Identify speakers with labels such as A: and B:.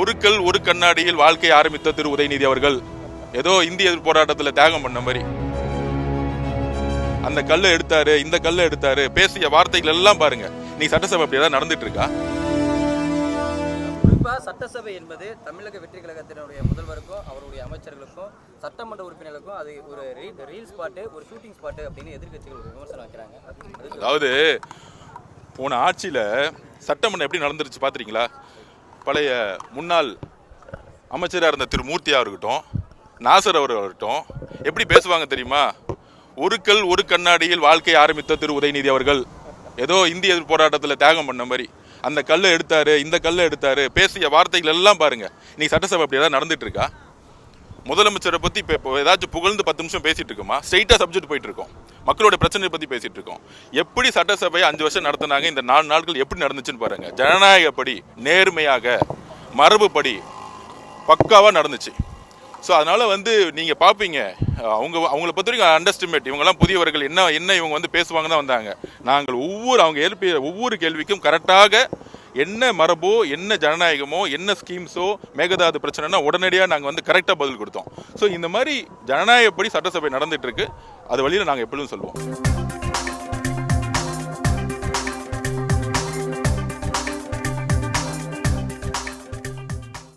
A: ஒரு கல் ஒரு கண்ணாடியில் வாழ்க்கை ஆரம்பித்த திரு உதயநிதி அவர்கள் ஏதோ இந்திய போராட்டத்தில் தியாகம் பண்ண மாதிரி அந்த கல்லை எடுத்தாரு, இந்த கல்லை எடுத்தாரு, பேசிய வார்த்தைகள் எல்லாம் பாருங்க. நீ சட்டசபை அப்படி ஏதாவது நடந்துட்டு இருக்கா?
B: குறிப்பா சட்டசபை என்பது தமிழக வெற்றி கழகத்தினுடைய முதல்வருக்கும் அவருடைய அமைச்சர்களுக்கும் சட்டமன்ற உறுப்பினர்களுக்கும் அது ஒரு ரீல் ஸ்பாட்டு, ஒரு ஷூட்டிங் ஸ்பாட்டு அப்படின்னு எதிர்கட்சிகள் ஒரு விமர்சனம் வைக்கிறாங்க.
A: அதாவது போன ஆட்சியில சட்டமன்றம் எப்படி நடந்துருச்சு பாத்திரீங்களா? பழைய முன்னாள் அமைச்சராக இருந்த திரு மூர்த்தியா இருக்கட்டும், நாசர் அவர்களாகட்டும், எப்படி பேசுவாங்க தெரியுமா? ஒரு கல் ஒரு கண்ணாடியில் வாழ்க்கை ஆரம்பித்த திரு உதயநிதி அவர்கள் ஏதோ இந்திய போராட்டத்தில் தியாகம் பண்ண மாதிரி அந்த கல்லை எடுத்தாரு, இந்த கல்லை எடுத்தாரு, பேசிய வார்த்தைகள் எல்லாம் பாருங்க. நீ சட்டசபை அப்படி ஏதாவது நடந்துட்டு இருக்கா? முதலமைச்சரை பத்தி இப்போ ஏதாச்சும் புகழ்ந்து 10 நிமிஷம் பேசிட்டு இருக்கோமா? ஸ்ட்ரெயிட்டா சப்ஜெக்ட் போயிட்டு இருக்கோம். மக்களோட பிரச்சனையை பத்தி பேசிட்டு இருக்கோம். எப்படி சட்டசபை 5 வருஷம் நடத்தினாங்க, இந்த 4 நாட்கள் எப்படி நடந்துச்சுன்னு பாருங்க. ஜனநாயகப்படி, நேர்மையாக, மரபுப்படி பக்காவா நடந்துச்சு. ஸோ அதனால நீங்கள் பார்ப்பீங்க, அவங்கள பொறுத்த வரைக்கும் அண்டர்ஸ்டிமேட், இவங்கெல்லாம் புதியவர்கள், என்ன இவங்க பேசுவாங்க தான் வந்தாங்க. நாங்கள் அவங்க எழுப்பிய ஒவ்வொரு கேள்விக்கும் கரெக்டாக என்ன மரபோ, என்ன ஜனநாயகமோ, என்ன ஸ்கீம்ஸோ, மேகதாது பிரச்சனைனா உடனடியாக நாங்கள் கரெக்டாக பதில் கொடுத்தோம். ஸோ இந்த மாதிரி ஜனநாயகப்படி சட்டசபை நடந்துட்டு இருக்கு. அது வழியில் நாங்கள் எப்பொழுதும் சொல்லுவோம்.